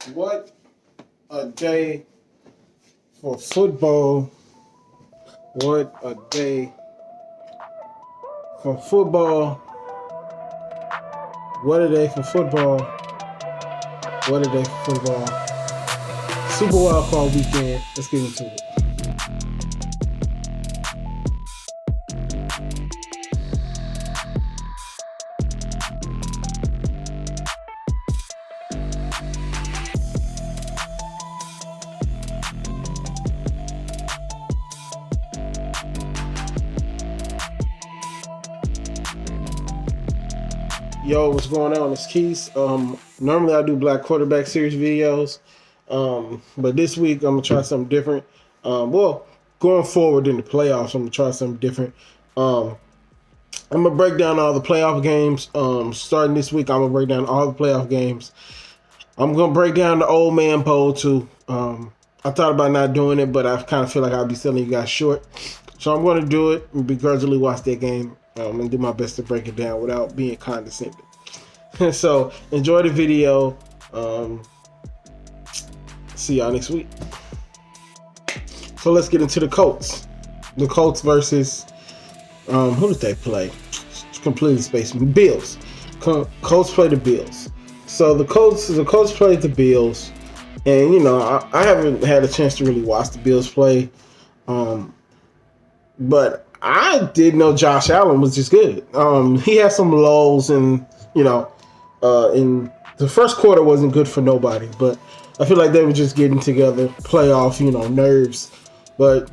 What a day for football. What a day for football. What a day for football. What a day for football. Super Wild Card weekend. Let's get into it. Yo, what's going on? It's Keys. Normally I do Black Quarterback Series videos, but this week I'm gonna try something different. Going forward in the playoffs, I'm gonna try something different. I'm gonna break down all the playoff games. Starting this week, I'm gonna break down all the playoff games. I'm gonna break down the old man poll too. I thought about not doing it, but I kind of feel like I'll be selling you guys short, so I'm gonna do it and begrudgingly watch that game. And do my best to break it down without being condescending. So enjoy the video. See y'all next week. So let's get into the Colts. The Colts versus who did they play? It's completely spaced me. Bills. Colts play the Bills. So the Colts played the Bills, and I haven't had a chance to really watch the Bills play, but I did know Josh Allen was just good. He had some lulls, and in the first quarter wasn't good for nobody. But I feel like they were just getting together, playoff, nerves. But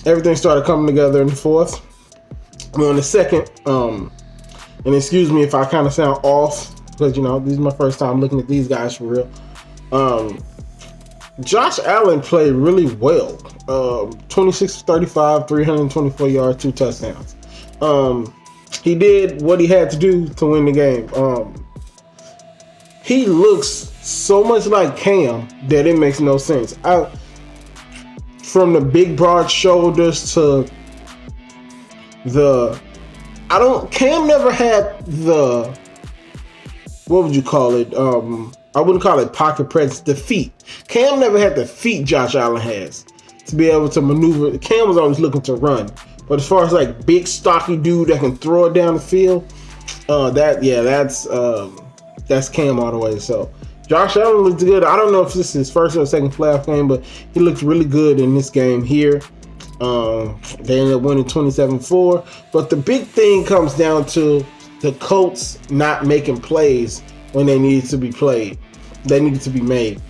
everything started coming together in the fourth. On the second, and excuse me if I kind of sound off because this is my first time looking at these guys for real. Josh Allen played really well. 26-35, 324 yards, 2 touchdowns. He did what he had to do to win the game. He looks so much like Cam that it makes no sense. From the big broad shoulders to Cam never had the, what would you call it? I wouldn't call it pocket presence. The feet. Cam never had the feet Josh Allen has to be able to maneuver. Cam was always looking to run, but as far as like big stocky dude that can throw it down the field, that's Cam all the way. So Josh Allen looked good. I don't know if this is his first or second playoff game, but he looked really good in this game here. They ended up winning 27-4. But the big thing comes down to the Colts not making plays when they needed to be played. They needed to be made.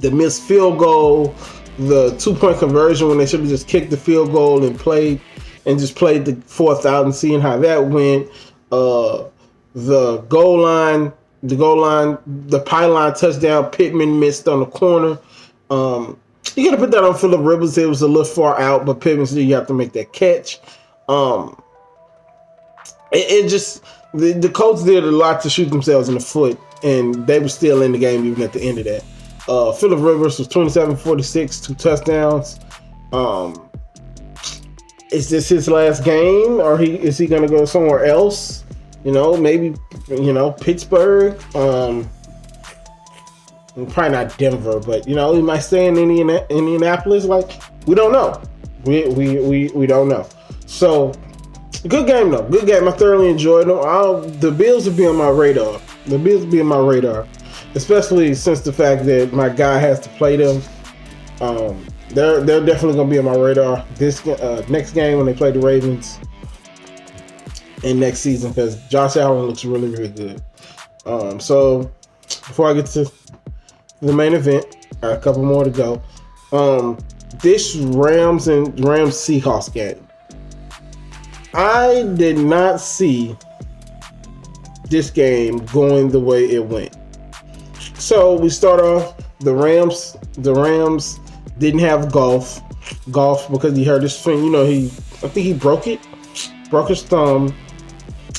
The missed field goal, the 2-point conversion when they should have just kicked the field goal and played the fourth out and seeing how that went. The goal line, the pylon touchdown, Pittman missed on the corner. You got to put that on Phillip Rivers. It was a little far out, but Pittman said you have to make that catch. The Colts did a lot to shoot themselves in the foot, and they were still in the game even at the end of that. Phillip Rivers was 27-46, 2 touchdowns. Is this his last game, or is he going to go somewhere else? Maybe Pittsburgh. Probably not Denver, but he might stay in Indianapolis. Like, we don't know. We don't know. So. Good game though. Good game. I thoroughly enjoyed them. The Bills will be on my radar. Especially since the fact that my guy has to play them. They're definitely gonna be on my radar this next game when they play the Ravens and next season because Josh Allen looks really, really good. So before I get to the main event, I got a couple more to go. This Rams Seahawks game. I did not see this game going the way it went. So we start off, the Rams didn't have golf because he hurt his finger. I think he broke his thumb,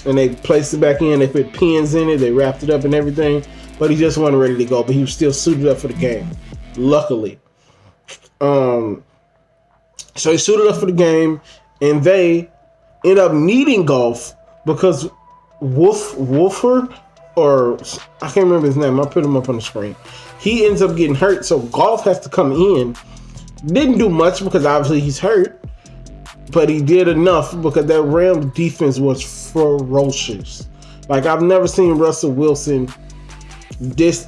and they placed it back in. They put pins in it, they wrapped it up and everything, but he just wasn't ready to go. But he was still suited up for the game, luckily. So he suited up for the game, and they end up needing golf because Wolford or I can't remember his name. I'll put him up on the screen. He ends up getting hurt, so Goff has to come in. Didn't do much because obviously he's hurt, but he did enough because that Rams defense was ferocious. Like, I've never seen Russell Wilson this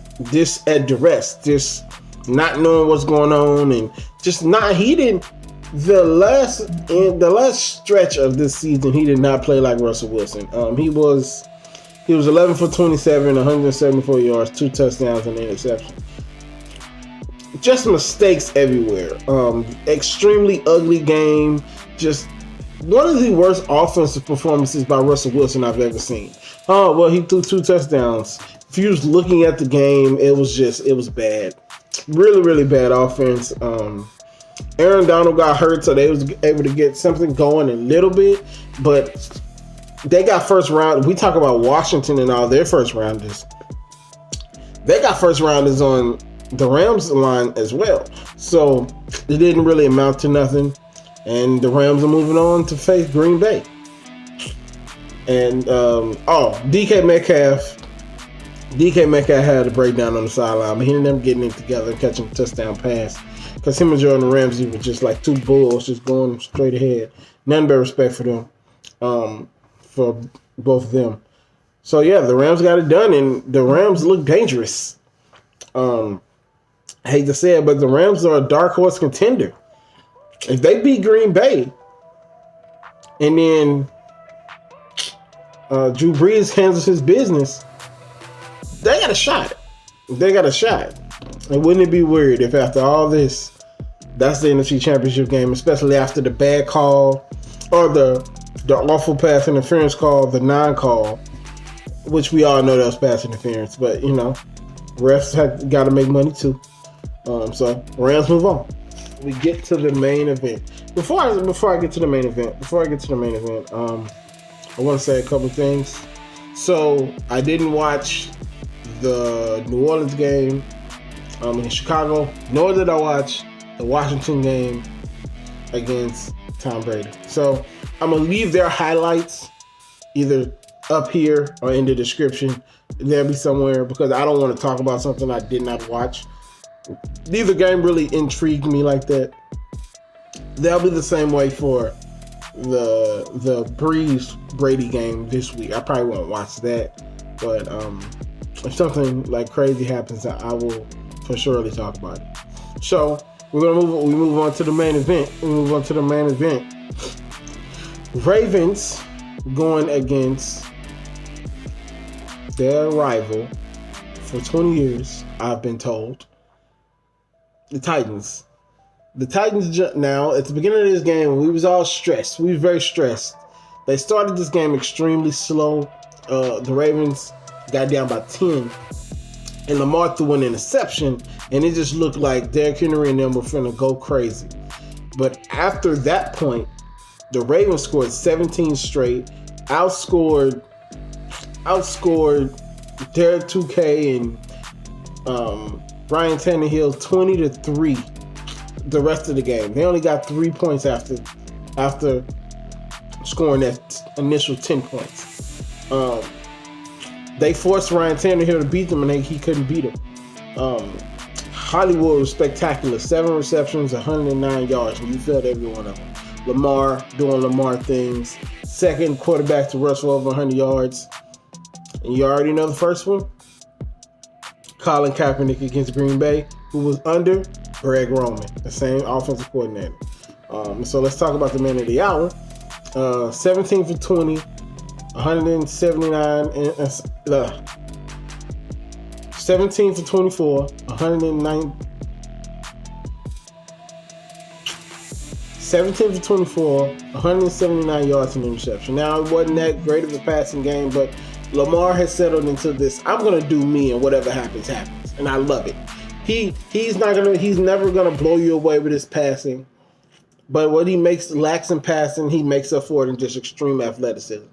at duress, just not knowing what's going on, and just not. He didn't. The last stretch of this season, he did not play like Russell Wilson. He was 11 for 27, 174 yards, 2 touchdowns, and an interception. Just mistakes everywhere. Extremely ugly game. Just one of the worst offensive performances by Russell Wilson I've ever seen. Oh, well, he threw 2 touchdowns. If you was looking at the game, it was bad. Really, really bad offense. Aaron Donald got hurt, so they was able to get something going a little bit, but they got first round. We talk about Washington and all their first rounders. They got first rounders on the Rams line as well. So it didn't really amount to nothing. And the Rams are moving on to face Green Bay. And DK Metcalf had a breakdown on the sideline, but he ended up getting it together and catching a touchdown pass. Because him and Jordan Ramsey were just like two bulls, just going straight ahead. None but respect for them, for both of them. So yeah, the Rams got it done, and the Rams look dangerous. I hate to say it, but the Rams are a dark horse contender. If they beat Green Bay, and then Drew Brees handles his business, they got a shot. They got a shot. And wouldn't it be weird if after all this, that's the NFC Championship game, especially after the bad call or the awful pass interference call, the non-call, which we all know that was pass interference, but you know, refs have got to make money too. So Rams move on. We get to the main event. Before I get to the main event, I want to say a couple things. So I didn't watch the New Orleans game in Chicago, nor did I watch the Washington game against Tom Brady. So I'm going to leave their highlights either up here or in the description. They'll be somewhere because I don't want to talk about something I did not watch. Neither game really intrigued me like that. They'll be the same way for the Breeze Brady game this week. I probably won't watch that, but if something like crazy happens, I will for surely talk about it. So we move on to the main event. Ravens going against their rival for 20 years, I've been told. The Titans. Now, at the beginning of this game, we was all stressed. We were very stressed. They started this game extremely slow. The Ravens got down by 10. And Lamar threw an interception. And it just looked like Derrick Henry and them were finna go crazy. But after that point, the Ravens scored 17 straight. Outscored Derek 2K and Ryan Tannehill 20-3 the rest of the game. They only got 3 points after scoring that initial 10 points. They forced Ryan Tannehill to beat them, and he couldn't beat him. Hollywood was spectacular. 7 receptions, 109 yards, and you felt every one of them. Lamar doing Lamar things. Second quarterback to rush for over 100 yards. And you already know the first one. Colin Kaepernick against Green Bay, who was under Greg Roman, the same offensive coordinator. So let's talk about the man of the hour. 17 for 20, 179, 17 for 24, 109. 17 for 24, 179 yards and interception. Now, it wasn't that great of a passing game, but Lamar has settled into this, I'm going to do me and whatever happens, happens. And I love it. He's never going to blow you away with his passing. But what he lacks in passing, he makes up for it in just extreme athleticism.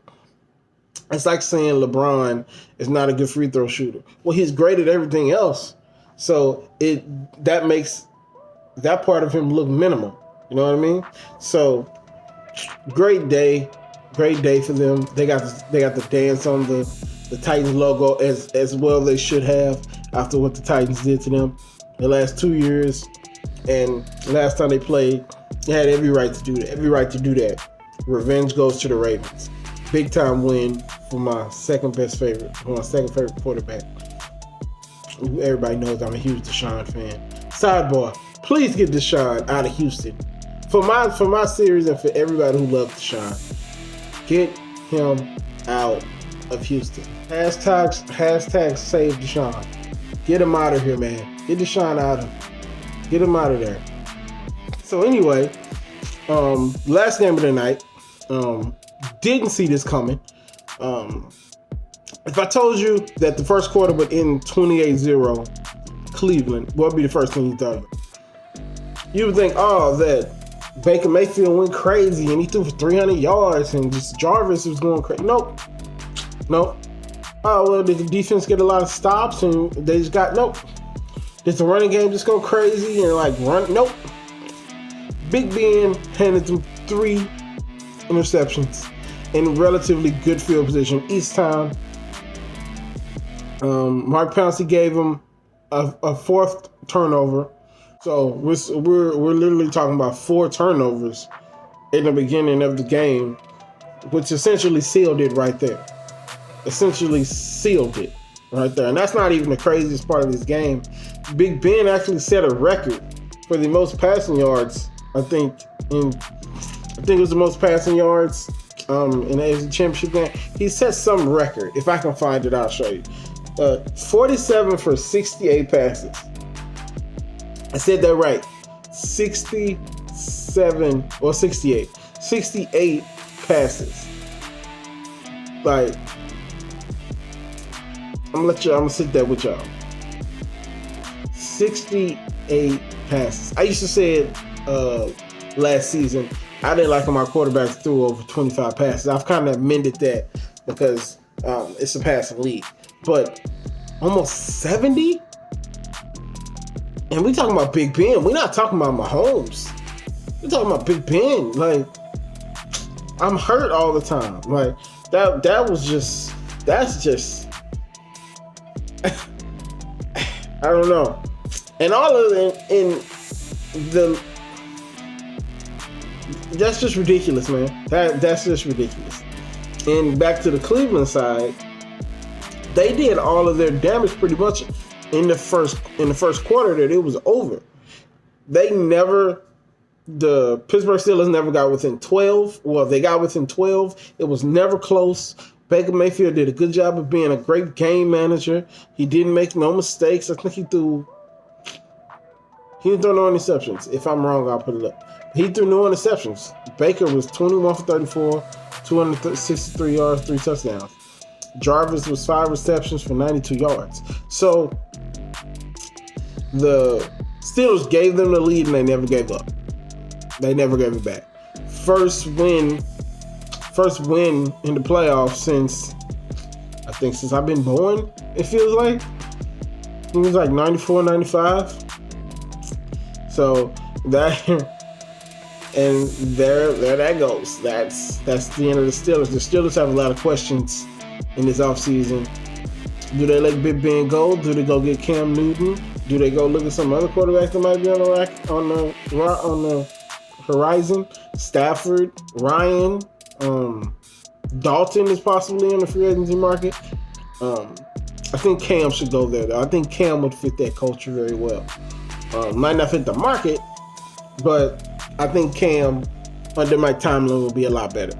It's like saying LeBron is not a good free throw shooter. Well, he's great at everything else. So that makes that part of him look minimal. You know what I mean? So great day for them. They got the dance on the the Titans logo as well they should have after what the Titans did to them the last 2 years. And last time they played, they had every right to do that. Every right to do that. Revenge goes to the Ravens. Big time win for my second favorite quarterback. Everybody knows I'm a huge Deshaun fan. Sidebar: please get Deshaun out of Houston. For my series and for everybody who loves Deshaun, get him out of Houston. Hashtag save Deshaun. Get him out of here, man. Get Deshaun out of. Get him out of there. So anyway, last game of the night. Didn't see this coming. If I told you that the first quarter would end 28-0 Cleveland, what would be the first thing you thought of? You would think, that Baker Mayfield went crazy and he threw for 300 yards and just Jarvis was going crazy. Nope. Oh, well, did the defense get a lot of stops and they just got, nope. Did the running game just go crazy and run? Nope. Big Ben handed them 3 interceptions in relatively good field position each time. Mark Pouncey gave him a 4th turnover. So we're literally talking about 4 turnovers in the beginning of the game, which essentially sealed it right there. And that's not even the craziest part of this game. Big Ben actually set a record for the most passing yards. I think it was the most passing yards in the AFC Championship game. He set some record. If I can find it, I'll show you. 47 for 68 passes. I said that right. 67 or 68. 68 passes. I'm gonna sit there with y'all. 68 passes. I used to say it last season. I didn't like when my quarterbacks threw over 25 passes. I've kind of amended that because it's a passing league. But almost 70? And we talking about Big Ben. We're not talking about Mahomes. We're talking about Big Ben. I'm hurt all the time. That's just I don't know. And all of it that's just ridiculous, man. That's just ridiculous. And back to the Cleveland side, they did all of their damage pretty much in the first quarter that it was over. The Pittsburgh Steelers never got within 12. Well, they got within 12. It was never close. Baker Mayfield did a good job of being a great game manager. He didn't make no mistakes. I think he didn't throw no interceptions. If I'm wrong, I'll put it up. He threw no interceptions. Baker was 21 for 34, 263 yards, 3 touchdowns. Jarvis was 5 receptions for 92 yards. So the Steelers gave them the lead and they never gave up. They never gave it back. First win in the playoffs since I've been born, it feels like. It was 94, 95. So there that goes. That's the end of the Steelers. The Steelers have a lot of questions in this offseason. Do they let Big Ben go? Do they go get Cam Newton? Do they go look at some other quarterbacks that might be on the horizon? Stafford, Ryan, Dalton is possibly in the free agency market. I think Cam should go there, though. I think Cam would fit that culture very well. Might not fit the market, but I think Cam under Mike Tomlin will be a lot better.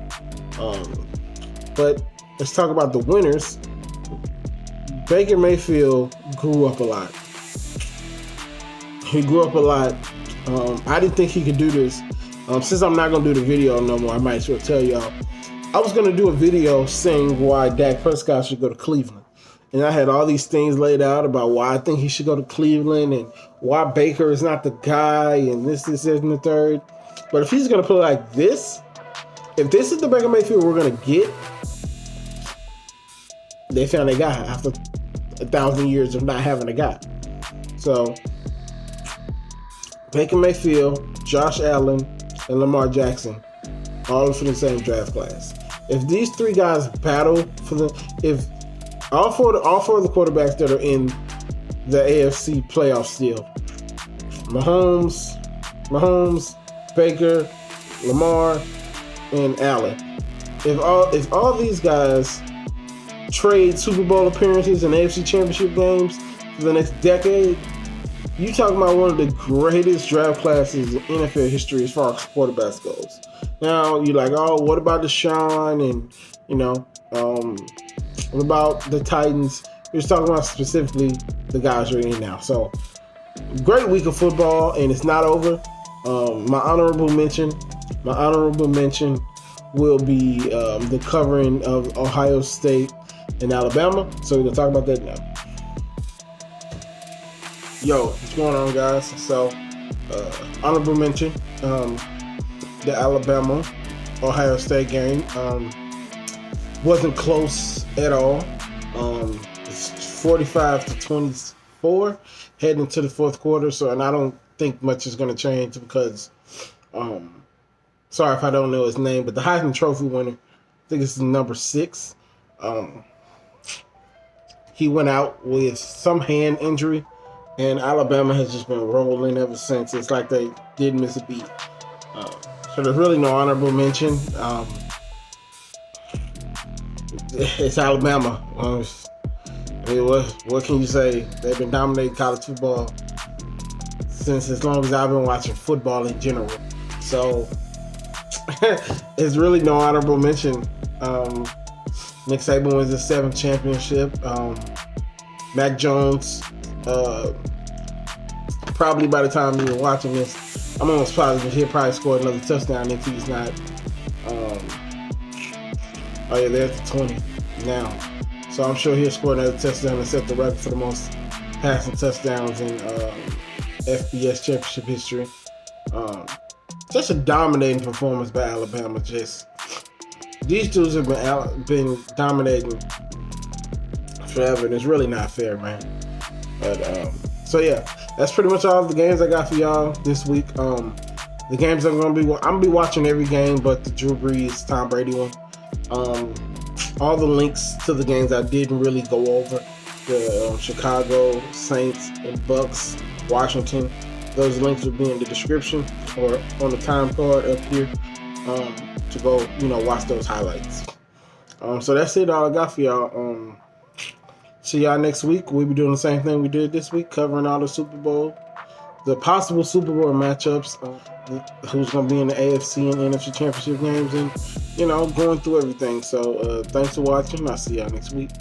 But let's talk about the winners. Baker Mayfield grew up a lot. He grew up a lot. I didn't think he could do this. Since I'm not going to do the video no more, I might as well tell y'all. I was going to do a video saying why Dak Prescott should go to Cleveland. And I had all these things laid out about why I think he should go to Cleveland and why Baker is not the guy and this, and the third. But if he's going to put it like this, if this is the Baker Mayfield we're going to get, they found a guy after 1,000 years of not having a guy. So, Baker Mayfield, Josh Allen, and Lamar Jackson, all for the same draft class. If these 3 guys battle for All four of the quarterbacks that are in the AFC playoffs still. Mahomes, Baker, Lamar, and Allen. If all these guys trade Super Bowl appearances and AFC Championship games for the next decade, you talking about one of the greatest draft classes in NFL history as far as quarterbacks goes. Now you're like, oh, what about Deshaun and what about the Titans? You're just talking about specifically the guys right in now. So great week of football, and it's not over. My honorable mention will be the covering of Ohio State and Alabama. So we're gonna talk about that now. Yo, what's going on, guys? So honorable mention, the Alabama Ohio State game wasn't close at all. It's 45-24 heading into the fourth quarter. So, and I don't think much is going to change because, sorry if I don't know his name, but the Heisman Trophy winner, I think it's number 6. He went out with some hand injury, and Alabama has just been rolling ever since. It's like they didn't miss a beat. So there's really no honorable mention. It's Alabama. I mean, what can you say? They've been dominating college football since as long as I've been watching football in general. So it's really no honorable mention. Nick Saban wins his 7th championship. Mac Jones, probably by the time you're watching this, I'm almost positive he'll probably score another touchdown if he's not. Oh yeah, they're at the 20 now. So I'm sure he'll score another touchdown and set the record for the most passing touchdowns in FBS championship history. Just a dominating performance by Alabama. Just these dudes have been dominating forever, and it's really not fair, man. But so yeah, that's pretty much all of the games I got for y'all this week. The games I'm gonna be watching every game, but the Drew Brees, Tom Brady one. All the links to the games I didn't really go over, the Chicago Saints and Bucks, Washington, those links will be in the description or on the time card up here to go, watch those highlights. So that's it, all I got for y'all. See y'all next week. We'll be doing the same thing we did this week, covering all the possible Super Bowl matchups, who's going to be in the AFC and NFC Championship games, and, going through everything. So thanks for watching. I'll see y'all next week.